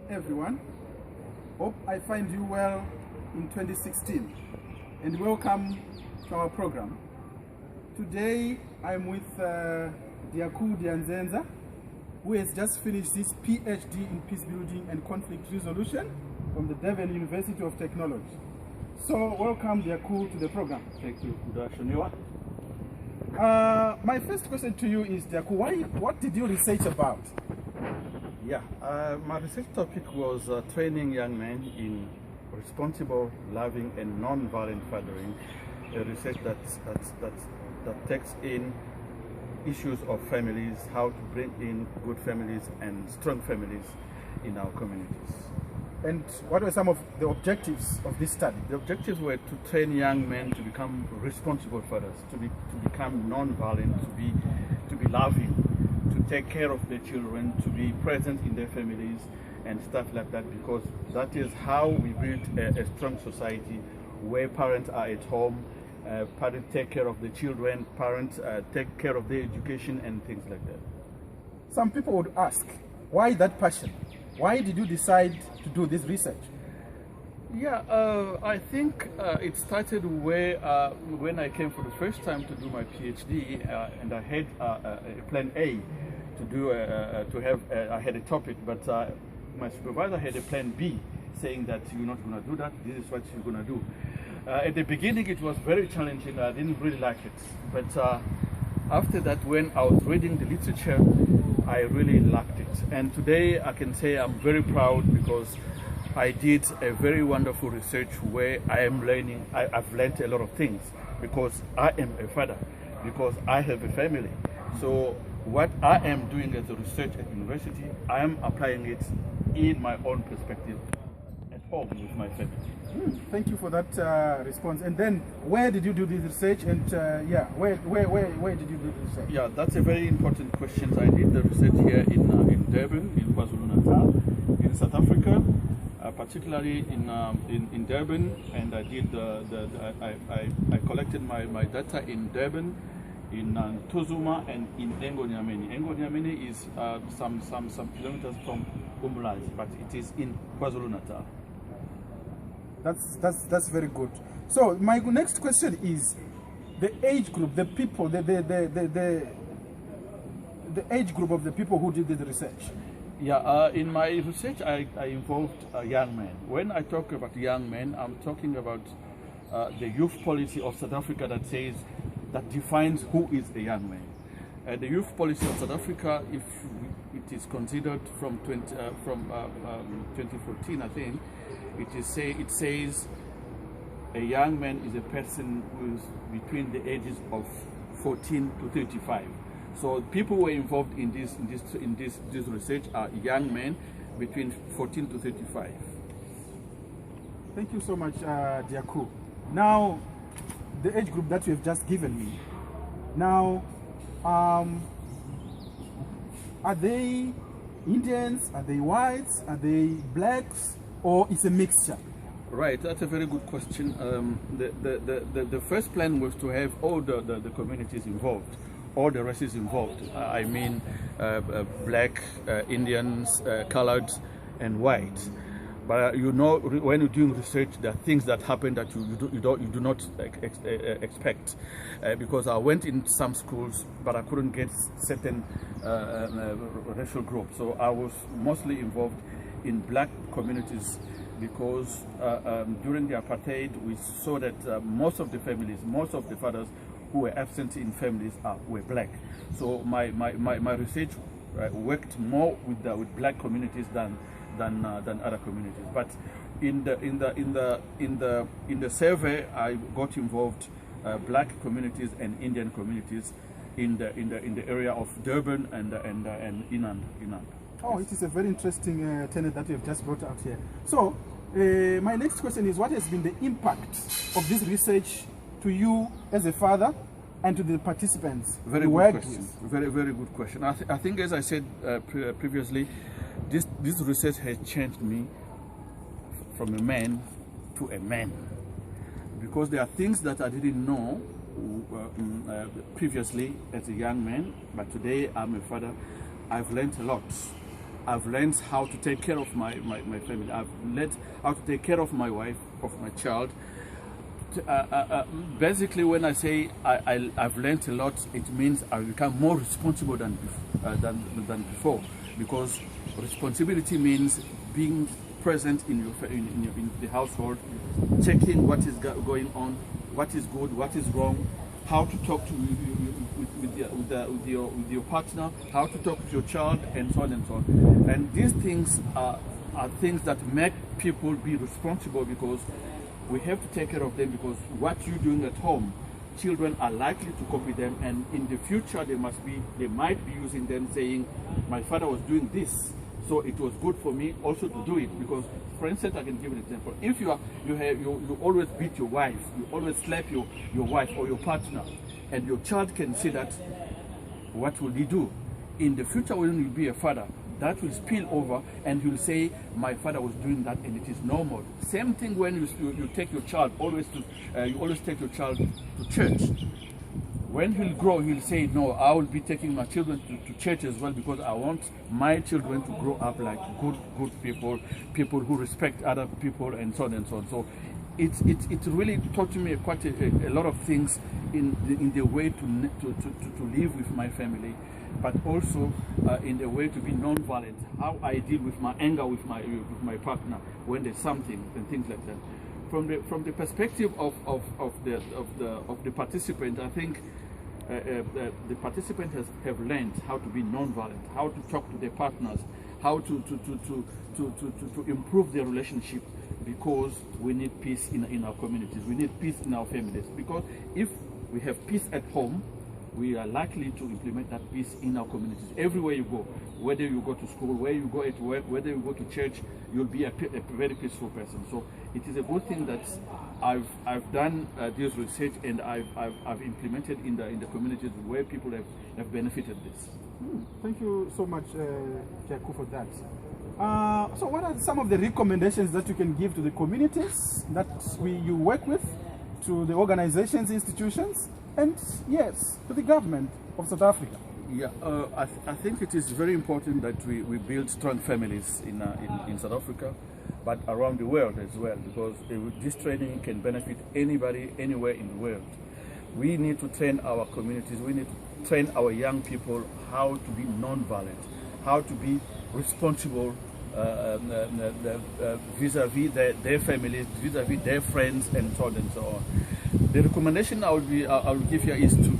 Everyone, hope I find you well in 2016 and welcome to our program. Today I'm with Diaku Dianzenza, who has just finished his PhD in Peacebuilding and Conflict Resolution from the Durban University of Technology. So welcome Diaku to the program. Thank you, Kuda, Shoniwa. My first question to you is, Diaku, what did you research about? Yeah, my research topic was training young men in responsible, loving, and non-violent fathering. A research that takes in issues of families, how to bring in good families and strong families in our communities. And what were some of the objectives of this study? The objectives were to train young men to become responsible fathers, to become non-violent, to be loving, to take care of their children, to be present in their families and stuff like that, because that is how we build a strong society where parents are at home, parents take care of the children, parents take care of their education and things like that. Some people would ask, why that passion? Why did you decide to do this research? Yeah, I think it started where when I came for the first time to do my PhD, and I had a plan A to do I had a topic, but my supervisor had a plan B, saying that you're not going to do that. This is what you're going to do. At the beginning, it was very challenging. I didn't really like it, but after that, when I was reading the literature, I really liked it. And today, I can say I'm very proud because I did a very wonderful research where I am learning. I've learned a lot of things because I am a father, because I have a family. So what I am doing as a research at university, I am applying it in my own perspective at home with my family. Thank you for that response. And then, where did you do this research? And where did you do the research? Yeah, that's a very important question. I did the research here in Durban, in KwaZulu-Natal, in South Africa. Particularly in Durban, and I did I collected my data in Durban, in Tuzuma, and in Engonyameni. Engonyameni is some kilometers from Umbulazi, but it is in KwaZulu-Natal. That's very good. So my next question is the age group, the people, the age group of the people who did the research. Yeah, in my research, I involved young men. When I talk about young men, I'm talking about the youth policy of South Africa that defines who is a young man. The youth policy of South Africa, if it is considered from 2014, I think, it says a young man is a person who is between the ages of 14 to 35. So people who were involved in this research are young men between 14 to 35. Thank you so much, Diaku. Now, the age group that you have just given me. Now, are they Indians? Are they whites? Are they blacks? Or it's a mixture? Right, that's a very good question. The first plan was to have all the communities involved. All the races involved. I mean, black, Indians, colored, and white. But you know, when you're doing research, there are things that happen that you do not expect. Because I went in some schools, but I couldn't get certain racial groups. So I was mostly involved in black communities because during the apartheid, we saw that most of the families, most of the fathers who were absent in families were black. So my research worked more with black communities than other communities. But in the survey, I got involved black communities and Indian communities in the area of Durban and Inand. Oh, it is a very interesting tenet that you have just brought out here. So my next question is, what has been the impact of this research to you as a father and to the participants? Very good question. Very, very good question. I think, as I said previously, this research has changed me from a man to a man, because there are things that I didn't know previously as a young man, but today I'm a father. I've learned a lot. I've learned how to take care of my family. I've learned how to take care of my wife, of my child. Basically, when I say I've learned a lot, it means I've become more responsible than before, because responsibility means being present in the household, checking what is going on, what is good, what is wrong, how to talk to with your partner, how to talk with your child, and so on and so on. And these things are things that make people be responsible, because we have to take care of them, because what you're doing at home, children are likely to copy them, and in the future they might be using them, saying, my father was doing this, so it was good for me also to do it. Because, for instance, I can give an example. If you always beat your wife, you always slap your wife or your partner, and your child can see that, what will he do? In the future, when you be a father, that will spill over, and he'll say, my father was doing that, and it is normal. Same thing when you take your child you always take your child to church. When he'll grow, he'll say, no, I will be taking my children to church as well, because I want my children to grow up like good people who respect other people, and so on and so on. So it really taught me quite a lot of things in the way to live with my family, but also in the way to be non-violent, how I deal with my anger with my partner when there's something and things like that. From the perspective of the participant, I think the participants have learned how to be non-violent, how to talk to their partners, how to improve their relationship, because we need peace in our communities, we need peace in our families. Because if we have peace at home, we are likely to implement that peace in our communities. Everywhere you go, whether you go to school, where you go at work, whether you go to church, you'll be a very peaceful person. So it is a good thing that I've done this research, and I've implemented in the communities where people have benefited this. Thank you so much, Diaku, for that. So what are some of the recommendations that you can give to the communities that you work with, to the organizations, institutions, and yes, to the government of South Africa? Yeah, I think it is very important that we build strong families in South Africa, but around the world as well, because this training can benefit anybody, anywhere in the world. We need to train our communities, we need to train our young people how to be non-violent, how to be responsible vis-a-vis their families, vis-a-vis their friends, and so on and so on. The recommendation I will give here is to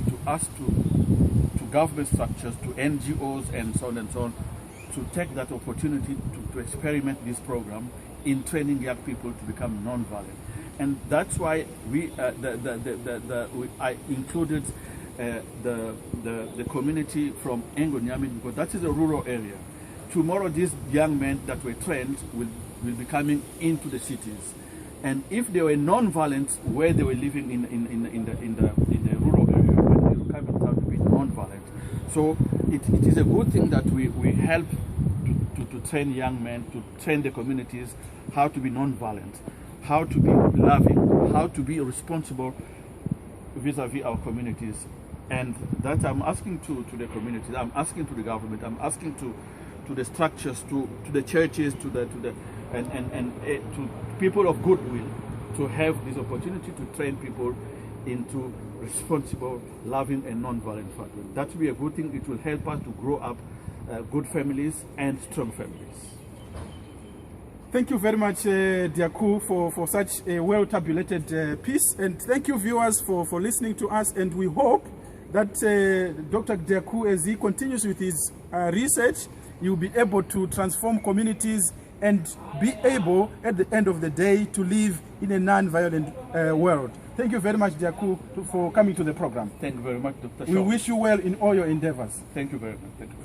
government structures, to NGOs, and so on and so on, to take that opportunity to experiment this program in training young people to become non-violent. And that's why I included the community from Engonyami, because that is a rural area. Tomorrow, these young men that were trained will be coming into the cities. And if they were non-violent where they were living in the rural area, when they will come in town to be non-violent. So it is a good thing that we help to train young men, to train the communities how to be non-violent, how to be loving, how to be responsible vis-a-vis our communities. And that I'm asking to the communities, I'm asking to the government, I'm asking to the structures, to the churches, and to people of goodwill, to have this opportunity to train people into responsible, loving, and non-violent family. That will be a good thing. It will help us to grow up good families and strong families. Thank you very much, Diaku, for such a well-tabulated piece. And thank you, viewers, for listening to us. And we hope that Dr. Diaku, as he continues with his research, you'll be able to transform communities and be able, at the end of the day, to live in a non-violent world. Thank you very much, Diaku, for coming to the program. Thank you very much, Dr. Shaw. We wish you well in all your endeavors. Thank you very much. Thank you.